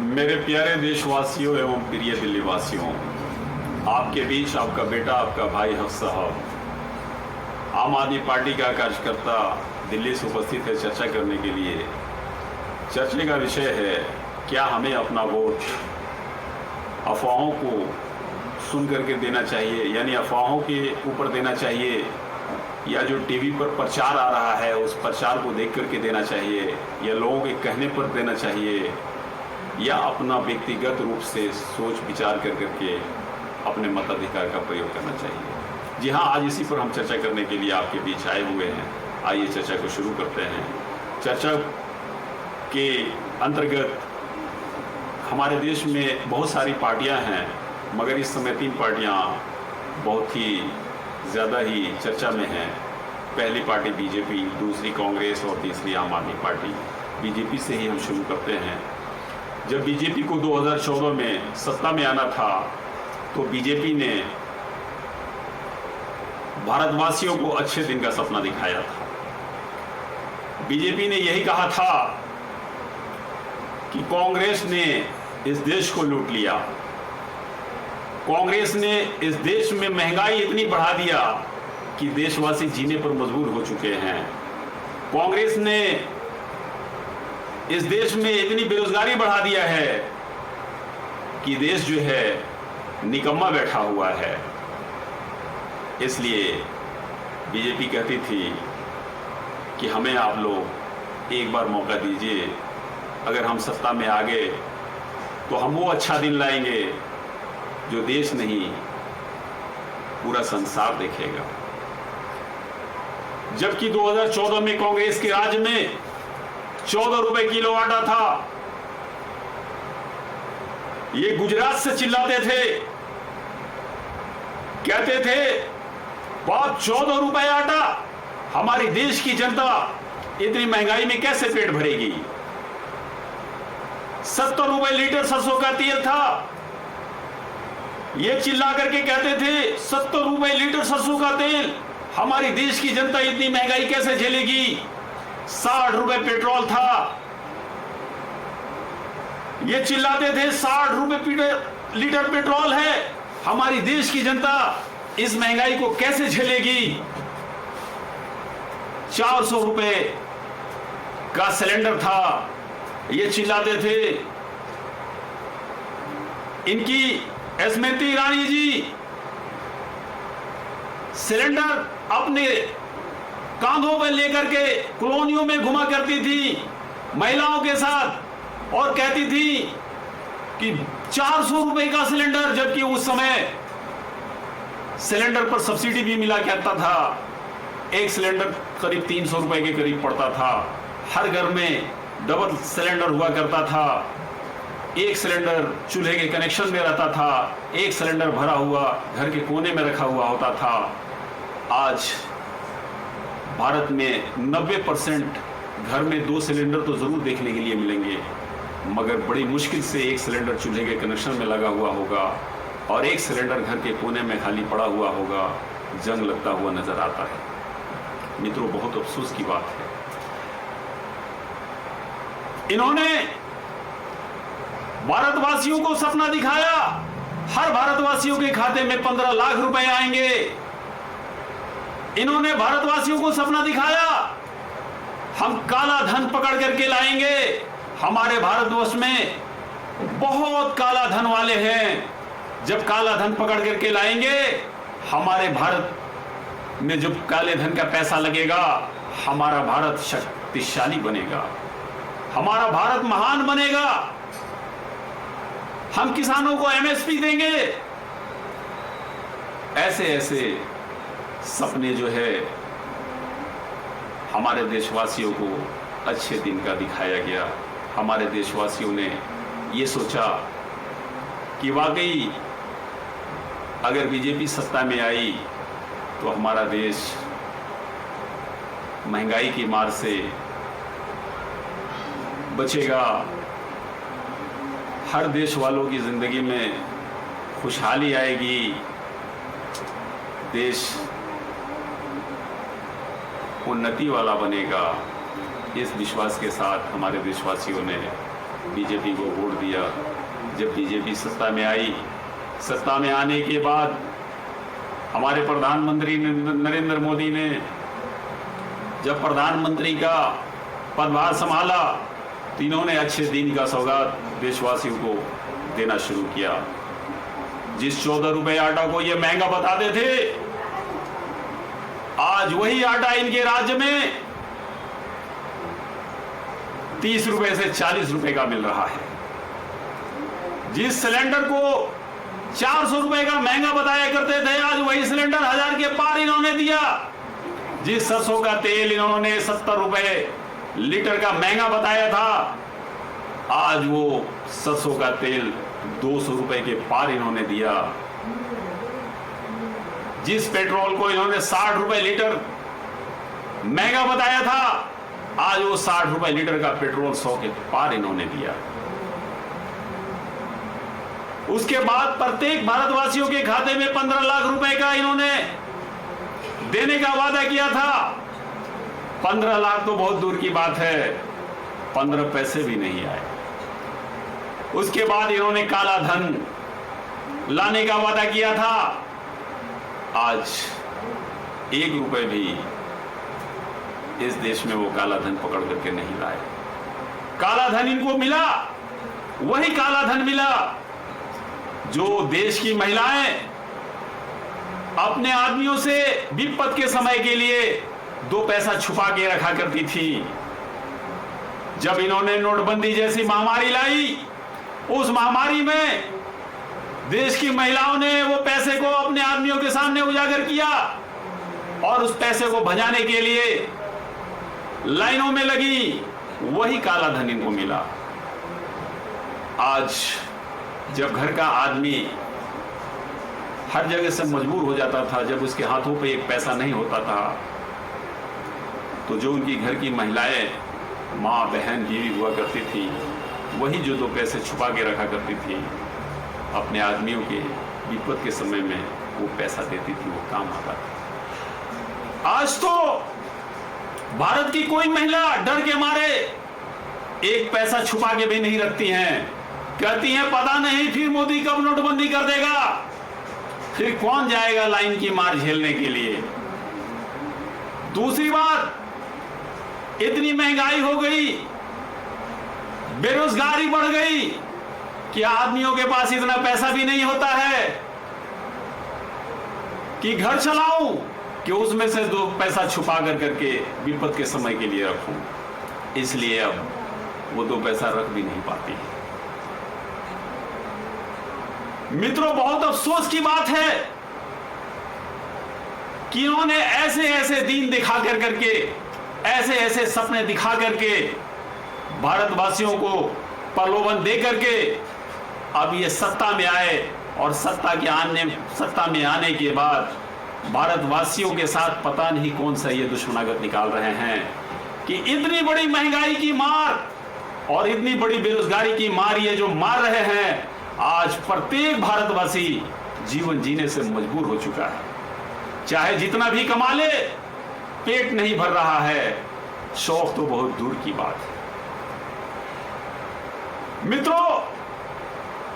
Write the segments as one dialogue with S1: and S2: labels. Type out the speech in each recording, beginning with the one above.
S1: मेरे प्यारे देशवासियों एवं प्रिय दिल्ली वासियों, आपके बीच आपका बेटा, आपका भाई हफ्स साहब आम आदमी पार्टी का कार्यकर्ता दिल्ली से उपस्थित है चर्चा करने के लिए। चर्चा का विषय है, क्या हमें अपना वोट अफवाहों को सुन करके देना चाहिए, यानी अफवाहों के ऊपर देना चाहिए, या जो टीवी पर प्रचार आ रहा है उस प्रचार को देख करके देना चाहिए, या लोगों के कहने पर देना चाहिए, या अपना व्यक्तिगत रूप से सोच विचार कर करके अपने मताधिकार का प्रयोग करना चाहिए। जी हाँ, आज इसी पर हम चर्चा करने के लिए आपके बीच आए हुए हैं। आइए चर्चा को शुरू करते हैं। चर्चा के अंतर्गत हमारे देश में बहुत सारी पार्टियां हैं, मगर इस समय 3 पार्टियां बहुत ही ज़्यादा ही चर्चा में हैं। पहली पार्टी बीजेपी, दूसरी कांग्रेस और तीसरी आम आदमी पार्टी। बीजेपी से ही हम शुरू करते हैं। जब बीजेपी को 2014 में सत्ता में आना था तो बीजेपी ने भारतवासियों को अच्छे दिन का सपना दिखाया था। बीजेपी ने यही कहा था कि कांग्रेस ने इस देश को लूट लिया, कांग्रेस ने इस देश में महंगाई इतनी बढ़ा दिया कि देशवासी जीने पर मजबूर हो चुके हैं, कांग्रेस ने इस देश में इतनी बेरोजगारी बढ़ा दिया है कि देश जो है निकम्मा बैठा हुआ है। इसलिए बीजेपी कहती थी कि हमें आप लोग एक बार मौका दीजिए, अगर हम सत्ता में आ गए तो हम वो अच्छा दिन लाएंगे जो देश नहीं पूरा संसार देखेगा। जबकि 2014 में कांग्रेस के राज में 14 रुपए किलो आटा था। ये गुजरात से चिल्लाते थे, कहते थे बाप 14 रुपए आटा, हमारी देश की जनता इतनी महंगाई में कैसे पेट भरेगी। 70 रुपए लीटर सरसों का तेल था, ये चिल्ला करके कहते थे 70 रुपए लीटर सरसों का तेल, हमारी देश की जनता इतनी महंगाई कैसे झेलेगी। 60 रुपए पेट्रोल था, ये चिल्लाते थे 60 रुपए लीटर पेट्रोल है, हमारी देश की जनता इस महंगाई को कैसे झेलेगी। 400 रुपए का सिलेंडर था, ये चिल्लाते थे। इनकी स्मृति ईरानी जी सिलेंडर अपने कांधों पर लेकर के कॉलोनियों में घुमा करती थी महिलाओं के साथ और कहती थी कि 400 रुपए का सिलेंडर, जबकि उस समय सिलेंडर पर सब्सिडी भी मिला करता था। एक सिलेंडर करीब 300 रुपए के करीब पड़ता था। हर घर में डबल सिलेंडर हुआ करता था। एक सिलेंडर चूल्हे के कनेक्शन में रहता था, एक सिलेंडर भरा हुआ घर के कोने में रखा हुआ होता था। आज भारत में 90% घर में 2 सिलेंडर तो जरूर देखने के लिए मिलेंगे, मगर बड़ी मुश्किल से एक सिलेंडर चूल्हे के कनेक्शन में लगा हुआ होगा और एक सिलेंडर घर के कोने में खाली पड़ा हुआ होगा, जंग लगता हुआ नजर आता है। मित्रों, बहुत अफसोस की बात है। इन्होंने भारतवासियों को सपना दिखाया, हर भारतवासियों के खाते में 15 लाख रुपए आएंगे। इन्होंने भारतवासियों को सपना दिखाया, हम काला धन पकड़ करके लाएंगे। हमारे भारतवर्ष में बहुत काला धन वाले हैं, जब काला धन पकड़ करके लाएंगे, हमारे भारत में जब काले धन का पैसा लगेगा, हमारा भारत शक्तिशाली बनेगा, हमारा भारत महान बनेगा। हम किसानों को एमएसपी देंगे। ऐसे ऐसे सपने जो है हमारे देशवासियों को अच्छे दिन का दिखाया गया। हमारे देशवासियों ने ये सोचा कि वाकई अगर बीजेपी सत्ता में आई तो हमारा देश महंगाई की मार से बचेगा, हर देश वालों की जिंदगी में खुशहाली आएगी, देश उन्नति वाला बनेगा। इस विश्वास के साथ हमारे देशवासियों ने बीजेपी को वोट दिया। जब बीजेपी सत्ता में आई, सत्ता में आने के बाद हमारे प्रधानमंत्री नरेंद्र मोदी ने जब प्रधानमंत्री का पदभार संभाला तो इन्होंने अच्छे दिन का सौगात देशवासियों को देना शुरू किया। जिस 14 रुपए आटा को ये महंगा बताते थे, आज वही आटा इनके राज्य में 30 रुपए से 40 रुपए का मिल रहा है। जिस सिलेंडर को 400 रुपए का महंगा बताया करते थे, आज वही सिलेंडर 1000 के पार इन्होंने दिया। जिस सरसों का तेल इन्होंने 70 रुपए लीटर का महंगा बताया था, आज वो सरसों का तेल 200 रुपए के पार इन्होंने दिया। जिस पेट्रोल को इन्होंने 60 रुपए लीटर महंगा बताया था, आज वो 60 रुपए लीटर का पेट्रोल 100 के पार इन्होंने दिया। उसके बाद प्रत्येक भारतवासियों के खाते में 15 लाख रुपए का इन्होंने देने का वादा किया था। 15 लाख तो बहुत दूर की बात है, 15 पैसे भी नहीं आए। उसके बाद इन्होंने काला धन लाने का वादा किया था, आज 1 रुपए भी इस देश में वो काला धन पकड़ करके नहीं लाए। काला धन इनको मिला, वही काला धन मिला जो देश की महिलाएं अपने आदमियों से विपद के समय के लिए 2 पैसा छुपा के रखा करती थी। जब इन्होंने नोटबंदी जैसी महामारी लाई, उस महामारी में देश की महिलाओं ने वो पैसे को अपने आदमियों के सामने उजागर किया और उस पैसे को भजाने के लिए लाइनों में लगी। वही काला धन इनको मिला। आज जब घर का आदमी हर जगह से मजबूर हो जाता था, जब उसके हाथों पे एक पैसा नहीं होता था, तो जो उनकी घर की महिलाएं, माँ बहन बीवी हुआ करती थी, वही जो 2 पैसे छुपा के रखा करती थी, अपने आदमियों के विपद के समय में वो पैसा देती थी, वो काम आता था। आज तो भारत की कोई महिला डर के मारे 1 पैसा छुपा के भी नहीं रखती हैं। कहती हैं पता नहीं फिर मोदी कब नोटबंदी कर देगा, फिर कौन जाएगा लाइन की मार झेलने के लिए। दूसरी बात, इतनी महंगाई हो गई, बेरोजगारी बढ़ गई कि आदमियों के पास इतना पैसा भी नहीं होता है कि घर चलाऊं, कि उसमें से 2 पैसा छुपा कर करके विपद के समय के लिए रखूं। इसलिए अब वो 2 पैसा रख भी नहीं पाती। मित्रों, बहुत अफसोस की बात है कि इन्होंने ऐसे ऐसे दिन दिखा कर करके, ऐसे ऐसे सपने दिखा करके भारतवासियों को प्रलोभन दे करके अब ये सत्ता में आए, और सत्ता में आने के बाद भारतवासियों के साथ पता नहीं कौन सा ये दुश्मनागत निकाल रहे हैं कि इतनी बड़ी महंगाई की मार और इतनी बड़ी बेरोजगारी की मार ये जो मार रहे हैं, आज प्रत्येक भारतवासी जीवन जीने से मजबूर हो चुका है। चाहे जितना भी कमा ले, पेट नहीं भर रहा है, शौक तो बहुत दूर की बात है। मित्रों,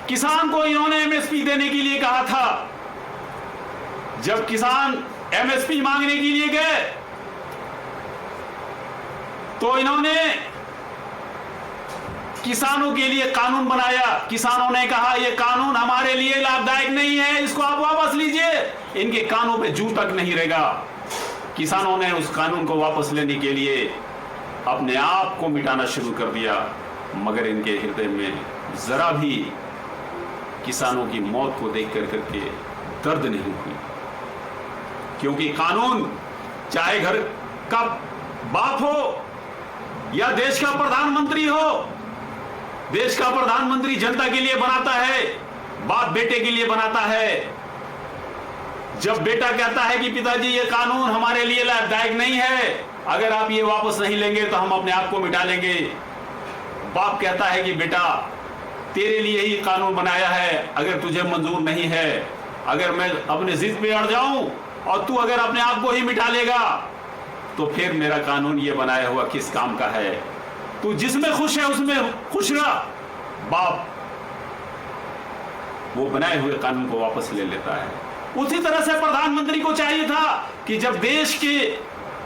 S1: किसान को इन्होंने एमएसपी देने के लिए कहा था। जब किसान एमएसपी मांगने के लिए गए तो इन्होंने किसानों के लिए कानून बनाया। किसानों ने कहा यह कानून हमारे लिए लाभदायक नहीं है, इसको आप वापस लीजिए। इनके कानों पे जू तक नहीं रहेगा। किसानों ने उस कानून को वापस लेने के लिए अपने आप को मिटाना शुरू कर दिया, मगर इनके हृदय में जरा भी किसानों की मौत को देख कर करके दर्द नहीं हुई, क्योंकि कानून चाहे घर का बाप हो या देश का प्रधानमंत्री हो, देश का प्रधानमंत्री जनता के लिए बनाता है, बाप बेटे के लिए बनाता है। जब बेटा कहता है कि पिताजी ये कानून हमारे लिए लाभदायक नहीं है, अगर आप ये वापस नहीं लेंगे तो हम अपने आप को मिटा लेंगे। बाप कहता है कि बेटा तेरे लिए ही कानून बनाया है, अगर तुझे मंजूर नहीं है, अगर मैं अपने जिद पे अड़ जाऊं और तू अगर अपने आप को ही मिटा लेगा तो फिर मेरा कानून ये बनाया हुआ किस काम का है। तू जिसमें खुश है उसमें खुश रह, बाप वो बनाए हुए कानून को वापस ले लेता है। उसी तरह से प्रधानमंत्री को चाहिए था कि जब देश के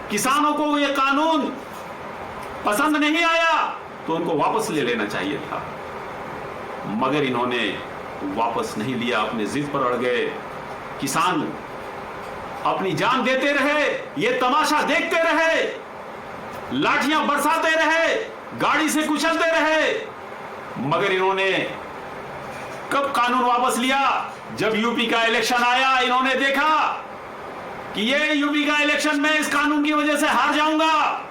S1: किसानों को ये कानून पसंद नहीं आया तो उनको वापस ले लेना चाहिए था, मगर इन्होंने वापस नहीं लिया, अपने जिद पर अड़ गए। किसान अपनी जान देते रहे, ये तमाशा देखते रहे, लाठियां बरसाते रहे, गाड़ी से कुचलते रहे, मगर इन्होंने कब कानून वापस लिया? जब यूपी का इलेक्शन आया, इन्होंने देखा कि ये यूपी का इलेक्शन में इस कानून की वजह से हार जाऊंगा,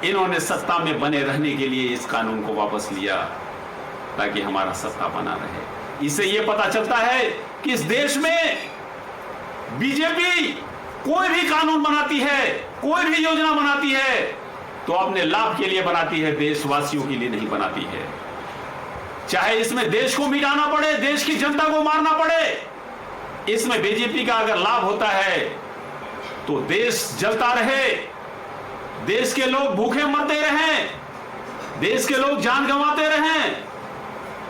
S1: इन्होंने सत्ता में बने रहने के लिए इस कानून को वापस लिया ताकि हमारा सत्ता बना रहे। इससे यह पता चलता है कि इस देश में बीजेपी कोई भी कानून बनाती है, कोई भी योजना बनाती है तो अपने लाभ के लिए बनाती है, देशवासियों के लिए नहीं बनाती है। चाहे इसमें देश को मिटाना पड़े, देश की जनता को मारना पड़े, इसमें बीजेपी का अगर लाभ होता है तो देश जलता रहे, देश के लोग भूखे मरते रहें, देश के लोग जान गंवाते रहें,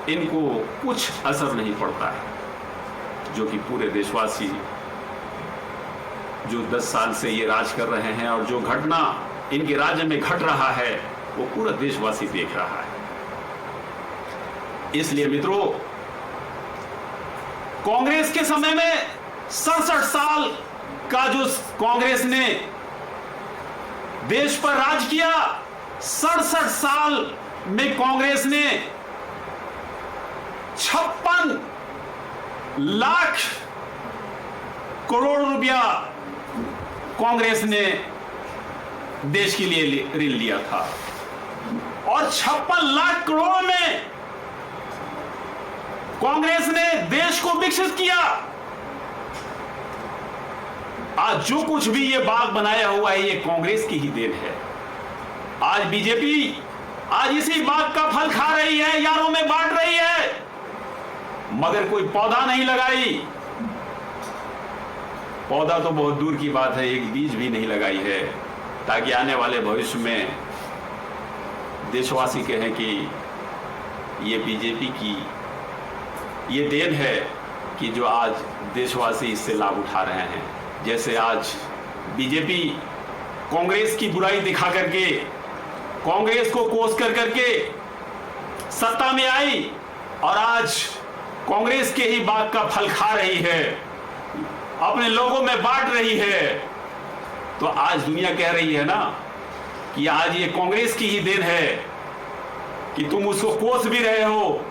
S1: इनको कुछ असर नहीं पड़ता है। जो कि पूरे देशवासी जो 10 साल से ये राज कर रहे हैं और जो घटना इनके राज्य में घट रहा है वो पूरा देशवासी देख रहा है। इसलिए मित्रों, कांग्रेस के समय में 67 साल का जो कांग्रेस ने देश पर राज किया, 67 साल में कांग्रेस ने 56 लाख करोड़ रुपया कांग्रेस ने देश के लिए ऋण लिया था और 56 लाख करोड़ में कांग्रेस ने देश को विकसित किया। आज जो कुछ भी ये बाग बनाया हुआ है ये कांग्रेस की ही देन है। आज बीजेपी आज इसी बाग का फल खा रही है, यारों में बांट रही है, मगर कोई पौधा नहीं लगाई। पौधा तो बहुत दूर की बात है, एक बीज भी नहीं लगाई है ताकि आने वाले भविष्य में देशवासी कहें कि ये बीजेपी की ये देन है कि जो आज देशवासी इससे लाभ उठा रहे हैं। जैसे आज बीजेपी कांग्रेस की बुराई दिखा करके, कांग्रेस को कोस कर करके सत्ता में आई और आज कांग्रेस के ही बाग का फल खा रही है, अपने लोगों में बांट रही है, तो आज दुनिया कह रही है ना कि आज ये कांग्रेस की ही देन है कि तुम उसको कोस भी रहे हो,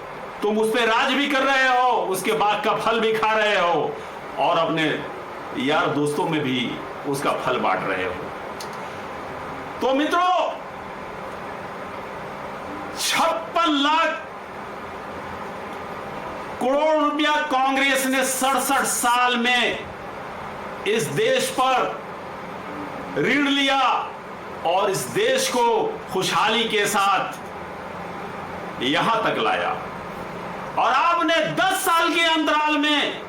S1: तुम उस पर राज भी कर रहे हो, उसके बाग का फल भी खा रहे हो और अपने यार दोस्तों में भी उसका फल बांट रहे हो। तो मित्रों, 56 लाख करोड़ रुपया कांग्रेस ने 67 साल में इस देश पर ऋण लिया और इस देश को खुशहाली के साथ यहां तक लाया। और आपने 10 साल के अंतराल में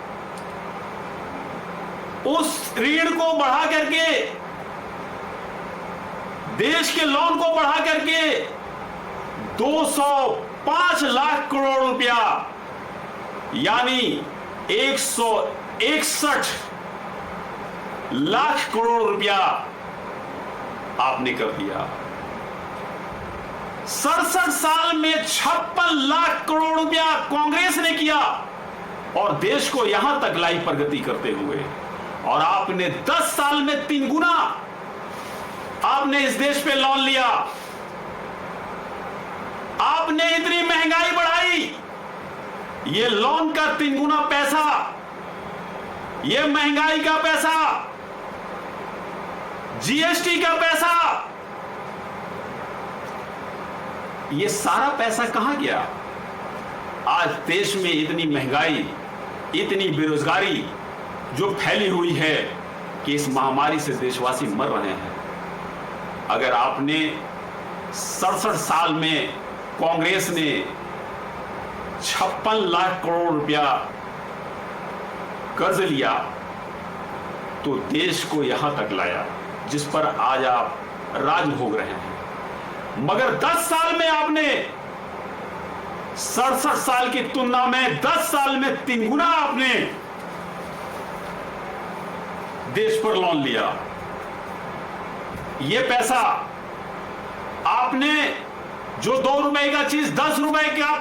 S1: उस ऋण को बढ़ा करके, देश के लोन को बढ़ा करके 205 लाख करोड़ रुपया यानी 161 लाख करोड़ रुपया आपने कर दिया। 67 साल में 56 लाख करोड़ रुपया कांग्रेस ने किया और देश को यहां तक लाई प्रगति करते हुए। और आपने 10 साल में 3 गुना आपने इस देश पे लोन लिया। आपने इतनी महंगाई बढ़ाई, ये लोन का 3 गुना पैसा, ये महंगाई का पैसा, जीएसटी का पैसा, ये सारा पैसा कहां गया? आज देश में इतनी महंगाई, इतनी बेरोजगारी जो फैली हुई है कि इस महामारी से देशवासी मर रहे हैं। अगर आपने 67 साल में कांग्रेस ने 56 लाख करोड़ रुपया कर्ज लिया तो देश को यहां तक लाया जिस पर आज आप राज भोग रहे हैं। मगर 10 साल में आपने 67 साल की तुलना में 10 साल में 3 गुना आपने देश पर लोन लिया। यह पैसा आपने जो 2 रुपए का चीज 10 रुपए का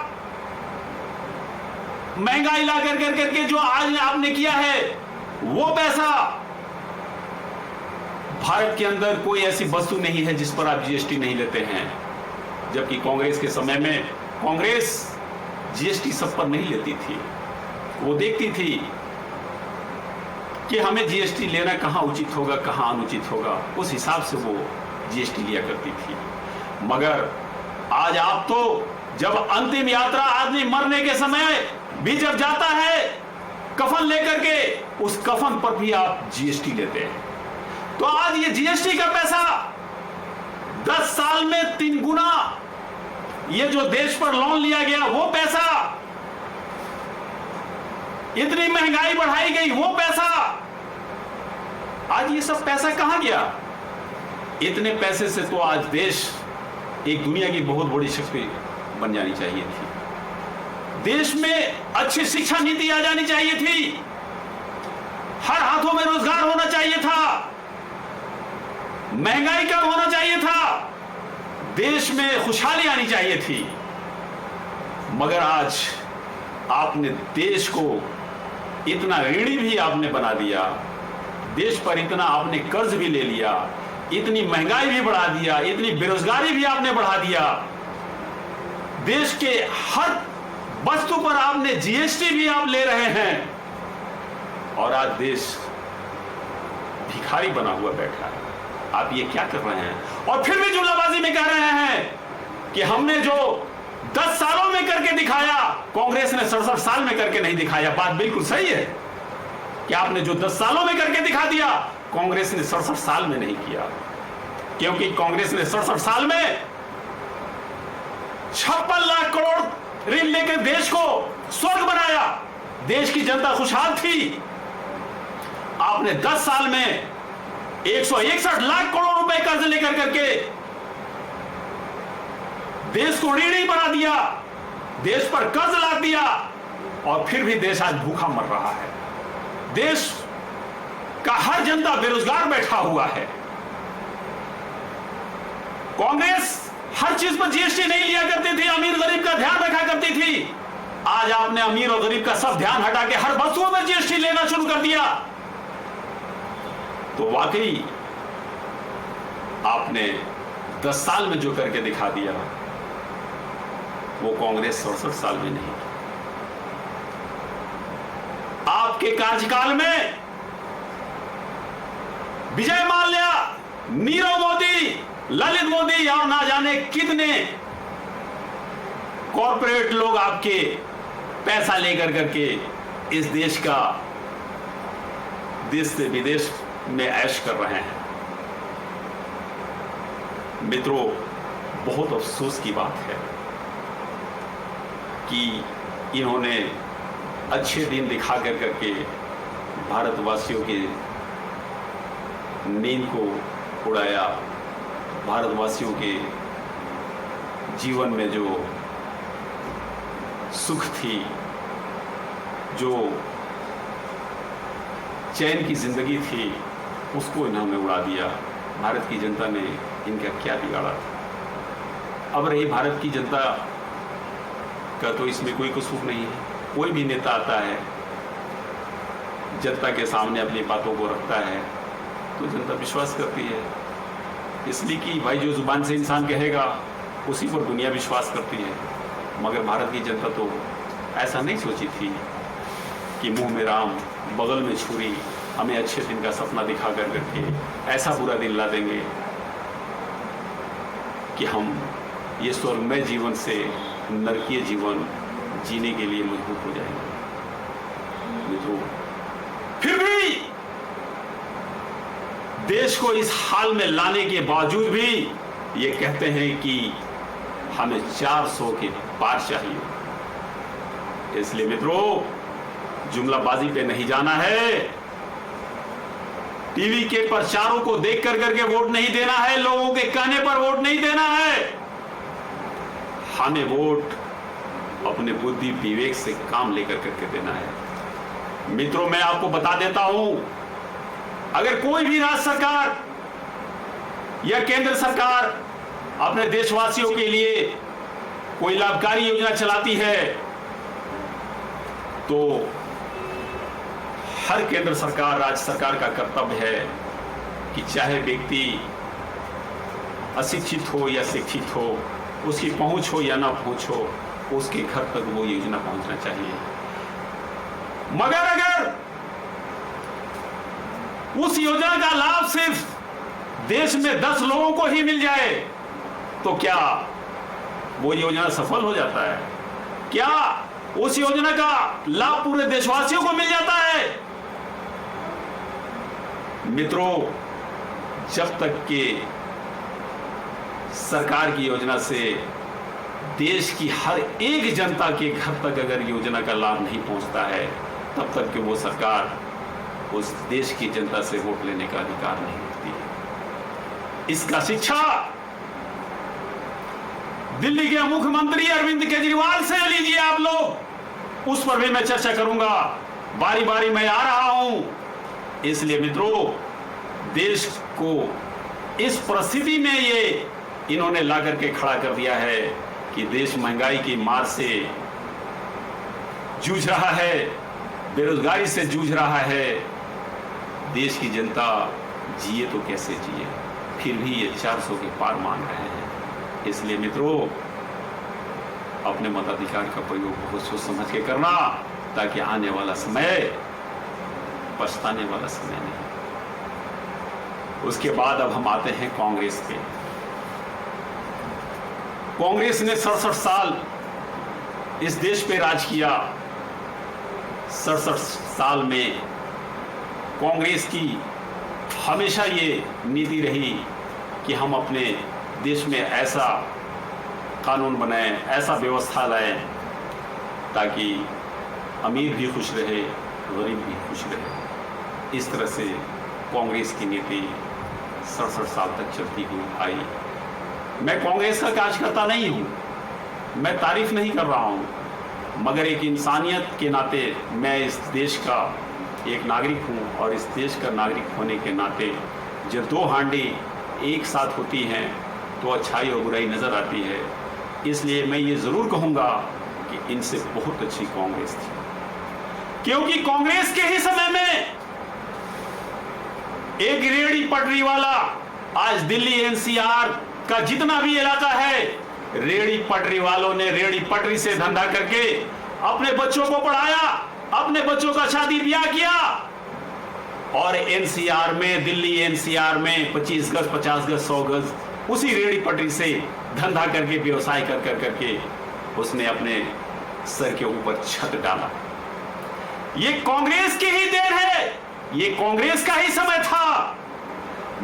S1: महंगाई ला करके जो आज आपने किया है, वो पैसा भारत के अंदर कोई ऐसी वस्तु नहीं है जिस पर आप जीएसटी नहीं लेते हैं। जबकि कांग्रेस के समय में कांग्रेस जीएसटी सब पर नहीं लेती थी। वो देखती थी कि हमें जीएसटी लेना कहां उचित होगा, कहां अनुचित होगा, उस हिसाब से वो जीएसटी लिया करती थी। मगर आज आप तो जब अंतिम यात्रा आदमी मरने के समय भी जब जाता है कफन लेकर के, उस कफन पर भी आप जीएसटी लेते हैं। तो आज ये जीएसटी का पैसा 10 साल में 3 गुना, ये जो देश पर लोन लिया गया वो पैसा, इतनी महंगाई बढ़ाई गई वो पैसा, आज ये सब पैसा कहां गया? इतने पैसे से तो आज देश एक दुनिया की बहुत बड़ी शक्ति बन जानी चाहिए थी। देश में अच्छी शिक्षा नीति आ जानी चाहिए थी, हर हाथों में रोजगार होना चाहिए था, महंगाई कम होना चाहिए था, देश में खुशहाली आनी चाहिए थी। मगर आज आपने देश को इतना ऋणी भी आपने बना दिया, देश पर इतना आपने कर्ज भी ले लिया, इतनी महंगाई भी बढ़ा दिया, इतनी बेरोजगारी भी आपने बढ़ा दिया, देश के हर वस्तु पर आपने जीएसटी भी आप ले रहे हैं, और आज देश भिखारी बना हुआ बैठा है। आप ये क्या कर रहे हैं? और फिर भी जुमलाबाजी में कह रहे हैं कि हमने जो 10 सालों में करके दिखाया, कांग्रेस ने 67 साल में करके नहीं दिखाया। बात बिल्कुल सही है कि आपने जो 10 सालों में करके दिखा दिया, कांग्रेस ने 67 साल में नहीं किया। क्योंकि कांग्रेस ने 67 साल में 56 लाख करोड़ ऋण लेकर देश को स्वर्ग बनाया, देश की जनता खुशहाल थी। आपने 10 साल में 161 लाख करोड़ रुपए कर्ज लेकर करके देश को ऋणी बना दिया, देश पर कर्ज लाद दिया, और फिर भी देश आज भूखा मर रहा है। देश का हर जनता बेरोजगार बैठा हुआ है। कांग्रेस हर चीज पर जीएसटी नहीं लिया करती थी, अमीर गरीब का ध्यान रखा करती थी। आज आपने अमीर और गरीब का सब ध्यान हटा के हर वस्तुओं में जीएसटी लेना शुरू कर दिया। तो वाकई आपने 10 साल में जो करके दिखा दिया, वो कांग्रेस 67 साल में नहीं। आपके कार्यकाल में विजय माल्या, नीरव मोदी, ललित मोदी और ना जाने कितने कॉरपोरेट लोग आपके पैसा लेकर करके इस देश का, देश से विदेश में ऐश कर रहे हैं। मित्रों, बहुत अफसोस की बात है कि इन्होंने अच्छे दिन दिखा कर करके भारतवासियों के नींद को उड़ाया, भारतवासियों के जीवन में जो सुख थी, जो चैन की जिंदगी थी, उसको इन्होंने उड़ा दिया। भारत की जनता ने इनका क्या बिगाड़ा था? अब रही भारत की जनता का, तो इसमें कोई कसूर नहीं है। कोई भी नेता आता है, जनता के सामने अपनी बातों को रखता है, तो जनता विश्वास करती है। इसलिए कि भाई जो जुबान से इंसान कहेगा उसी पर दुनिया विश्वास करती है। मगर भारत की जनता तो ऐसा नहीं सोची थी कि मुंह में राम बगल में छुरी, हमें अच्छे दिन का सपना दिखा कर करके ऐसा बुरा दिन ला देंगे कि हम ये स्वर्गमय जीवन से नरकीय जीवन जीने के लिए मजबूर हो जाएंगे। मित्रों, फिर भी देश को इस हाल में लाने के बावजूद भी ये कहते हैं कि हमें 400 के पार चाहिए। इसलिए मित्रों, जुमलाबाजी पे नहीं जाना है, टीवी के प्रचारों को देख कर करके वोट नहीं देना है, लोगों के कहने पर वोट नहीं देना है। हमें वोट अपने बुद्धि विवेक से काम लेकर करके देना है। मित्रों, मैं आपको बता देता हूं, अगर कोई भी राज्य सरकार या केंद्र सरकार अपने देशवासियों के लिए कोई लाभकारी योजना चलाती है तो हर केंद्र सरकार, राज्य सरकार का कर्तव्य है कि चाहे व्यक्ति अशिक्षित हो या शिक्षित हो, उसकी पहुंच हो या ना पहुंच हो, उसके घर तक वो योजना पहुंचना चाहिए। मगर अगर उस योजना का लाभ सिर्फ देश में 10 लोगों को ही मिल जाए तो क्या वो योजना सफल हो जाता है? क्या उस योजना का लाभ पूरे देशवासियों को मिल जाता है? मित्रों, जब तक कि सरकार की योजना से देश की हर एक जनता के घर तक अगर योजना का लाभ नहीं पहुंचता है, तब तक कि वो सरकार उस देश की जनता से वोट लेने का अधिकार नहीं रखती है। इसका शिक्षा दिल्ली के मुख्यमंत्री अरविंद केजरीवाल से लीजिए आप लोग, उस पर भी मैं चर्चा करूंगा। बारी बारी मैं आ रहा हूं। इसलिए मित्रों, देश को इस परिस्थिति में ये इन्होंने ला करके खड़ा कर दिया है कि देश महंगाई की मार से जूझ रहा है, बेरोजगारी से जूझ रहा है। देश की जनता जिए तो कैसे जिए, फिर भी ये 400 के पार मान रहे हैं। इसलिए मित्रों, अपने मताधिकार का प्रयोग बहुत सोच समझ के करना, ताकि आने वाला समय पछताने वाला समय नहीं। उसके बाद अब हम आते हैं कांग्रेस पे। कांग्रेस ने 67 साल इस देश पे राज किया। 67 साल में कांग्रेस की हमेशा ये नीति रही कि हम अपने देश में ऐसा कानून बनाएं, ऐसा व्यवस्था लाएं ताकि अमीर भी खुश रहे, गरीब भी खुश रहे। इस तरह से कांग्रेस की नीति 67 साल तक चलती हुई आई। मैं कांग्रेस का कार्यकर्ता नहीं हूं, मैं तारीफ नहीं कर रहा हूं, मगर एक इंसानियत के नाते मैं इस देश का एक नागरिक हूं, और इस देश का नागरिक होने के नाते जब 2 हांडी एक साथ होती हैं तो अच्छाई और बुराई नजर आती है। इसलिए मैं ये जरूर कहूंगा कि इनसे बहुत अच्छी कांग्रेस थी, क्योंकि कांग्रेस के ही समय में एक रेहड़ी पटरी वाला, आज दिल्ली एनसीआर का जितना भी इलाका है, रेहड़ी पटरी वालों ने रेहड़ी पटरी से धंधा करके अपने बच्चों को पढ़ाया, अपने बच्चों का शादी ब्याह किया। और एनसीआर में, दिल्ली एनसीआर में 25 गज, 50 गज, 100 गज उसी रेहड़ी पटरी से धंधा करके, व्यवसाय कर करके उसने अपने सर के ऊपर छत डाला। ये कांग्रेस की ही देन है, ये कांग्रेस का ही समय था।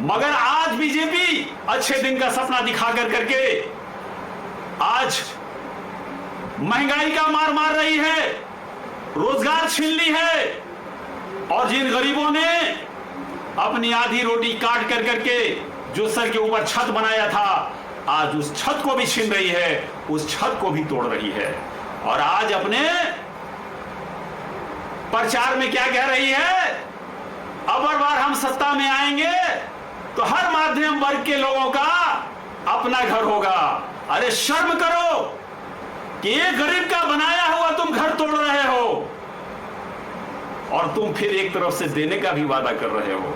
S1: मगर आज बीजेपी अच्छे दिन का सपना दिखा करके आज महंगाई का मार मार रही है, रोजगार छीन ली है, और जिन गरीबों ने अपनी आधी रोटी काट करके जो सर के ऊपर छत बनाया था, आज उस छत को भी छीन रही है, उस छत को भी तोड़ रही है। और आज अपने प्रचार में क्या कह रही है, अब बार हम सत्ता में आएंगे तो हर मध्यम वर्ग के लोगों का अपना घर होगा। अरे शर्म करो कि एक गरीब का बनाया हुआ तुम घर तोड़ रहे हो, और तुम फिर एक तरफ से देने का भी वादा कर रहे हो।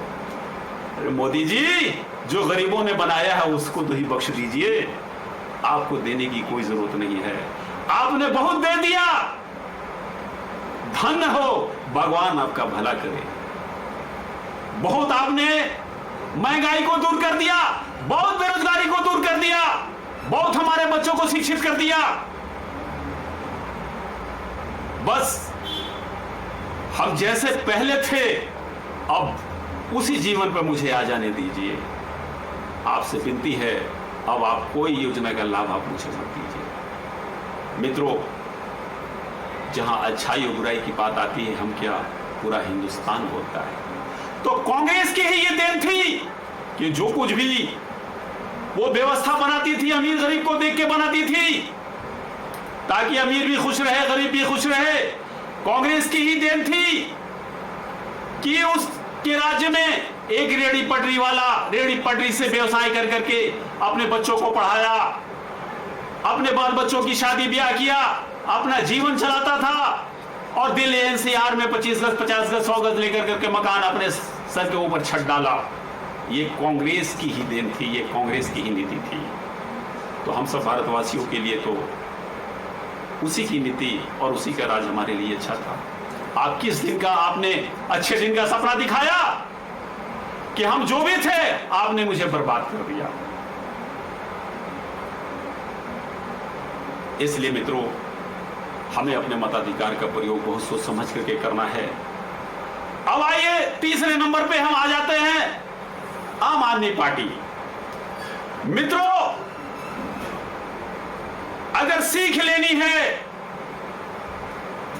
S1: अरे मोदी जी, जो गरीबों ने बनाया है उसको तो ही बख्श दीजिए, आपको देने की कोई जरूरत नहीं है, आपने बहुत दे दिया। धन्य हो, भगवान आपका भला करे। बहुत आपने महंगाई को दूर कर दिया, बहुत बेरोजगारी को दूर कर दिया, बहुत हमारे बच्चों को शिक्षित कर दिया। बस हम जैसे पहले थे अब उसी जीवन पर मुझे आ जाने दीजिए। आपसे विनती है, अब आप कोई योजना का लाभ आप मुझे मत दीजिए। मित्रों, जहां अच्छाई और बुराई की बात आती है, हम क्या पूरा हिंदुस्तान बोलता है। तो कांग्रेस की ही ये देन थी कि जो कुछ भी वो व्यवस्था बनाती थी, अमीर गरीब को देख के बनाती थी, ताकि अमीर भी खुश रहे, गरीब भी खुश रहे। कांग्रेस की ही देन थी कि उसके राज्य में एक रेहड़ी पटरी वाला रेहड़ी पटरी से व्यवसाय कर करके अपने बच्चों को पढ़ाया, अपने बाल बच्चों की शादी ब्याह किया, अपना जीवन चलाता था। और दिल्ली एनसीआर में 25 गज 50 गज 100 गज लेकर करके मकान अपने सर के ऊपर छत डाला। ये कांग्रेस की ही देन थी, ये कांग्रेस की ही नीति थी। तो हम सब भारतवासियों के लिए तो उसी की नीति और उसी का राज हमारे लिए अच्छा था। आप किस दिन का आपने अच्छे दिन का सपना दिखाया कि हम जो भी थे आपने मुझे बर्बाद कर दिया। इसलिए मित्रों, हमें अपने मताधिकार का प्रयोग बहुत सोच समझ करके करना है। अब आइए तीसरे नंबर पे हम आ जाते हैं, आम आदमी पार्टी। मित्रों, अगर सीख लेनी है,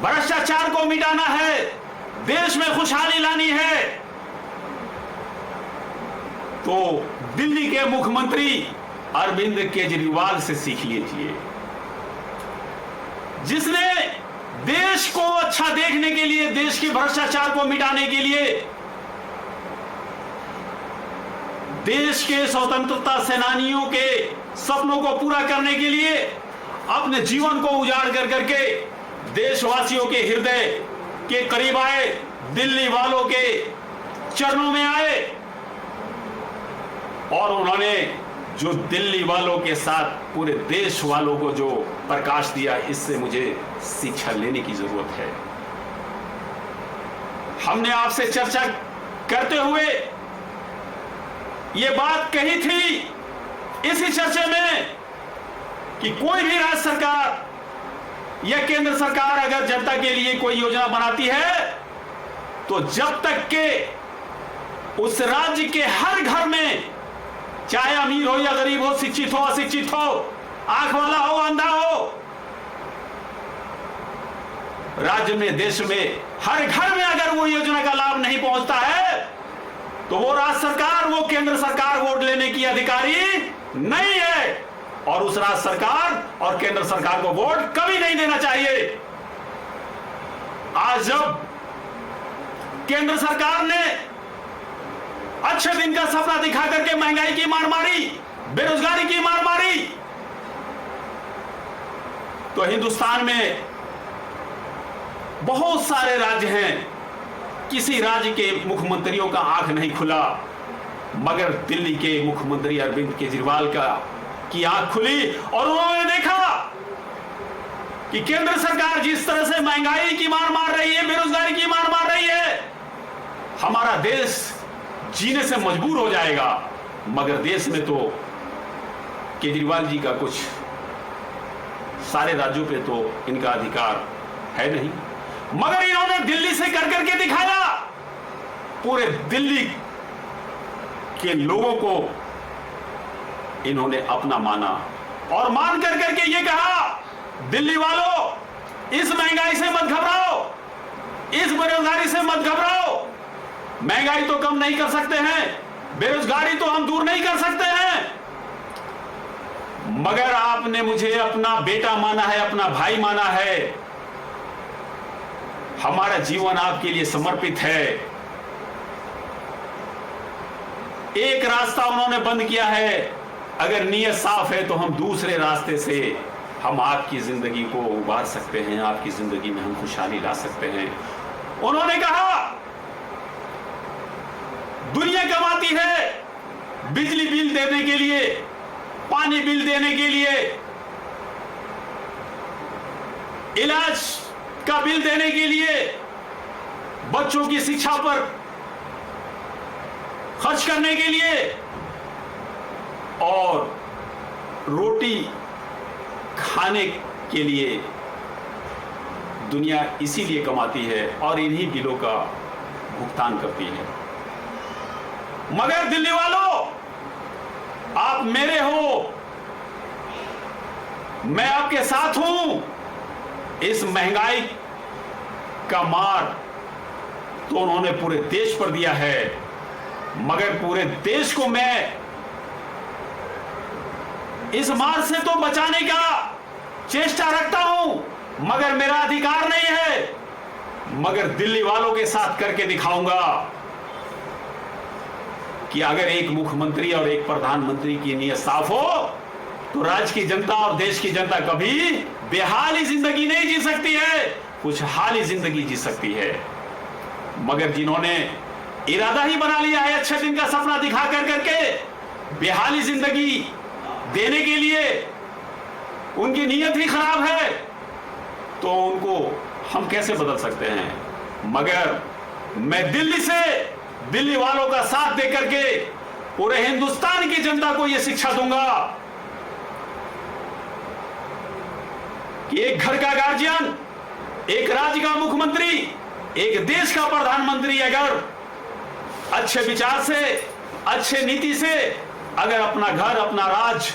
S1: भ्रष्टाचार को मिटाना है, देश में खुशहाली लानी है, तो दिल्ली के मुख्यमंत्री अरविंद केजरीवाल से सीख लीजिए, जिसने देश को अच्छा देखने के लिए, देश के भ्रष्टाचार को मिटाने के लिए, देश के स्वतंत्रता सेनानियों के सपनों को पूरा करने के लिए अपने जीवन को उजाड़ कर करके देशवासियों के हृदय के करीब आए, दिल्ली वालों के चरणों में आए और उन्होंने जो दिल्ली वालों के साथ पूरे देश वालों को जो प्रकाश दिया, इससे मुझे शिक्षा लेने की जरूरत है। हमने आपसे चर्चा करते हुए यह बात कही थी इसी चर्चा में कि कोई भी राज्य सरकार या केंद्र सरकार अगर जनता के लिए कोई योजना बनाती है, तो जब तक के उस राज्य के हर घर में, चाहे अमीर हो या गरीब हो, शिक्षित हो अशिक्षित हो, आंख वाला हो अंधा हो, राज्य में, देश में हर घर में अगर वो योजना का लाभ नहीं पहुंचता है, तो वो राज्य सरकार, वो केंद्र सरकार वोट लेने की अधिकारी नहीं है और उस राज्य सरकार और केंद्र सरकार को वोट कभी नहीं देना चाहिए। आज जब केंद्र सरकार ने अच्छे दिन का सपना दिखा करके महंगाई की मार मारी, बेरोजगारी की मार मारी, तो हिंदुस्तान में बहुत सारे राज्य हैं, किसी राज्य के मुख्यमंत्रियों का आंख नहीं खुला, मगर दिल्ली के मुख्यमंत्री अरविंद केजरीवाल की आंख खुली और उन्होंने देखा कि केंद्र सरकार जिस तरह से महंगाई की मार मार रही है, बेरोजगारी की मार मार रही है, हमारा देश जीने से मजबूर हो जाएगा। मगर देश में तो केजरीवाल जी का कुछ, सारे राज्यों पे तो इनका अधिकार है नहीं, मगर इन्होंने दिल्ली से कर करके दिखाया, पूरे दिल्ली के लोगों को इन्होंने अपना माना और मान कर करके ये कहा, दिल्ली वालों इस महंगाई से मत घबराओ, इस बेरोजगारी से मत घबराओ, महंगाई तो कम नहीं कर सकते हैं, बेरोजगारी तो हम दूर नहीं कर सकते हैं, मगर आपने मुझे अपना बेटा माना है, अपना भाई माना है, हमारा जीवन आपके लिए समर्पित है। एक रास्ता उन्होंने बंद किया है, अगर नीयत साफ है तो हम दूसरे रास्ते से हम आपकी जिंदगी को उबार सकते हैं, आपकी जिंदगी में हम खुशहाली ला सकते हैं। उन्होंने कहा दुनिया कमाती है बिजली बिल देने के लिए, पानी बिल देने के लिए, इलाज का बिल देने के लिए, बच्चों की शिक्षा पर खर्च करने के लिए, और रोटी खाने के लिए दुनिया इसीलिए कमाती है और इन्हीं बिलों का भुगतान करती है। मगर दिल्ली वालों, आप मेरे हो, मैं आपके साथ हूं। इस महंगाई का मार तो उन्होंने पूरे देश पर दिया है, मगर पूरे देश को मैं इस मार से तो बचाने का चेष्टा रखता हूं, मगर मेरा अधिकार नहीं है, मगर दिल्ली वालों के साथ करके दिखाऊंगा कि अगर एक मुख्यमंत्री और एक प्रधानमंत्री की नीयत साफ हो तो राज्य की जनता और देश की जनता कभी बेहाली जिंदगी नहीं जी सकती है, खुशहाली जिंदगी जी सकती है। मगर जिन्होंने इरादा ही बना लिया है अच्छे दिन का सपना दिखा कर करके बेहाली जिंदगी देने के लिए, उनकी नीयत ही खराब है, तो उनको हम कैसे बदल सकते हैं। मगर मैं दिल्ली वालों का साथ देकर के पूरे हिंदुस्तान की जनता को यह शिक्षा दूंगा कि एक घर का गार्जियन, एक राज्य का मुख्यमंत्री, एक देश का प्रधानमंत्री अगर अच्छे विचार से, अच्छे नीति से अगर अपना घर, अपना राज्य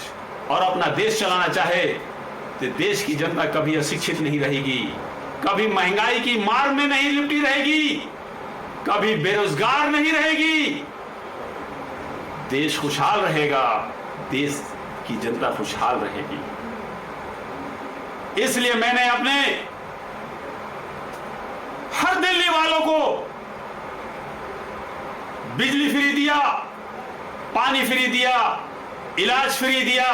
S1: और अपना देश चलाना चाहे तो देश की जनता कभी अशिक्षित नहीं रहेगी, कभी महंगाई की मार में नहीं लिपटी रहेगी, कभी बेरोजगार नहीं रहेगी, देश खुशहाल रहेगा, देश की जनता खुशहाल रहेगी। इसलिए मैंने अपने हर दिल्ली वालों को बिजली फ्री दिया, पानी फ्री दिया, इलाज फ्री दिया,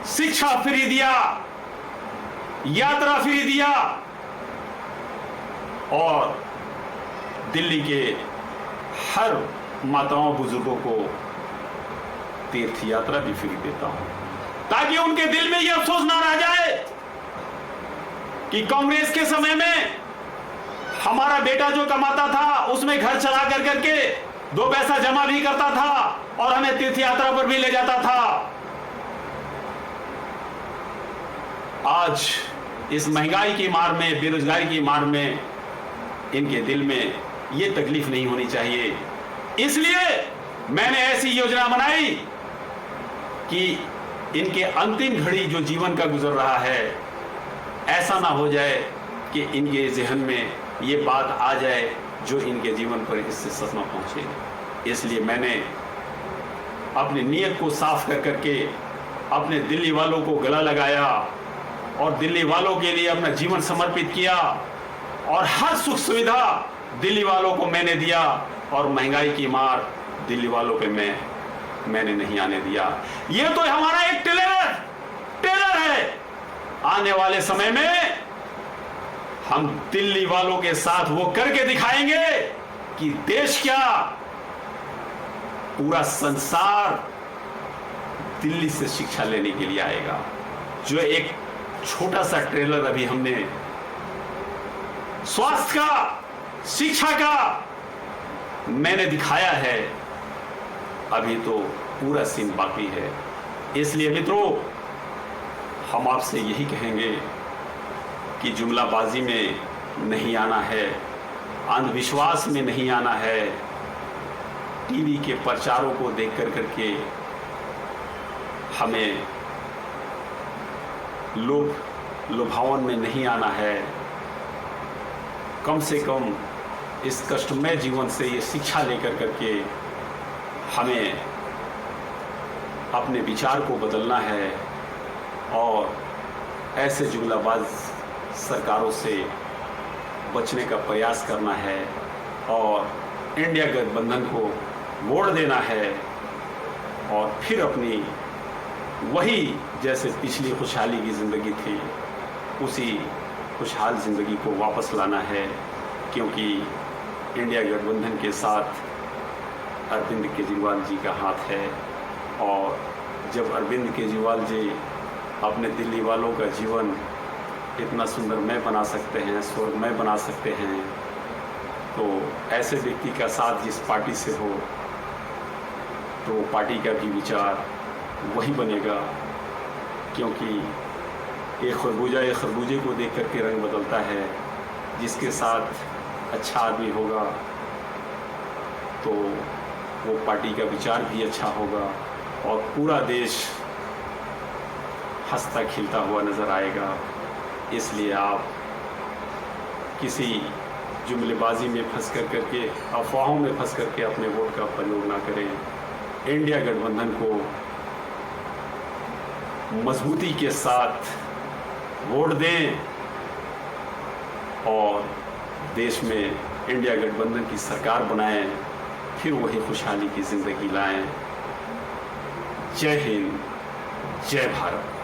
S1: शिक्षा फ्री दिया, यात्रा फ्री दिया और दिल्ली के हर माताओं बुजुर्गों को तीर्थ यात्रा भी फ्री देता हूं, ताकि उनके दिल में यह अफसोस ना रह जाए कि कांग्रेस के समय में हमारा बेटा जो कमाता था उसमें घर चला कर करके 2 पैसा जमा भी करता था और हमें तीर्थ यात्रा पर भी ले जाता था। आज इस महंगाई की मार में, बेरोजगारी की मार में इनके दिल में यह तकलीफ नहीं होनी चाहिए। इसलिए मैंने ऐसी योजना बनाई कि इनके अंतिम घड़ी जो जीवन का गुजर रहा है, ऐसा ना हो जाए कि इनके जहन में ये बात आ जाए जो इनके जीवन पर इससे सदमा पहुंचे। इसलिए मैंने अपनी नीयत को साफ कर करके अपने दिल्ली वालों को गला लगाया और दिल्ली वालों के लिए अपना जीवन समर्पित किया और हर सुख सुविधा दिल्ली वालों को मैंने दिया और महंगाई की मार दिल्ली वालों पे मैंने नहीं आने दिया। ये तो हमारा एक टेलर है। आने वाले समय में हम दिल्ली वालों के साथ वो करके दिखाएंगे कि देश क्या, पूरा संसार दिल्ली से शिक्षा लेने के लिए आएगा। जो एक छोटा सा ट्रेलर अभी हमने स्वास्थ्य का, शिक्षा का मैंने दिखाया है, अभी तो पूरा सीन बाकी है। इसलिए मित्रों, हम आपसे यही कहेंगे कि जुमलाबाजी में नहीं आना है, अंधविश्वास में नहीं आना है, टीवी के प्रचारों को देख कर करके हमें लुभावन में नहीं आना है। कम से कम इस कष्टमय जीवन से ये शिक्षा लेकर करके हमें अपने विचार को बदलना है और ऐसे जुमलाबाज सरकारों से बचने का प्रयास करना है और इंडिया गठबंधन को वोट देना है और फिर अपनी वही जैसे पिछली खुशहाली की ज़िंदगी थी उसी खुशहाल ज़िंदगी को वापस लाना है। क्योंकि इंडिया गठबंधन के साथ अरविंद केजरीवाल जी का हाथ है और जब अरविंद केजरीवाल जी अपने दिल्ली वालों का जीवन इतना सुंदरमय बना सकते हैं, स्वर्गमय बना सकते हैं, तो ऐसे व्यक्ति का साथ जिस पार्टी से हो तो पार्टी का भी विचार वही बनेगा। क्योंकि एक खरबूजे को देख करके रंग बदलता है। जिसके साथ अच्छा आदमी होगा तो वो पार्टी का विचार भी अच्छा होगा और पूरा देश हंसता खिलता हुआ नज़र आएगा। इसलिए आप किसी जुमलेबाजी में फंस कर करके, अफवाहों में फंस करके अपने वोट का प्रयोग ना करें। इंडिया गठबंधन को मजबूती के साथ वोट दें और देश में इंडिया गठबंधन की सरकार बनाएं, फिर वही खुशहाली की जिंदगी लाएं। जय हिंद, जय भारत।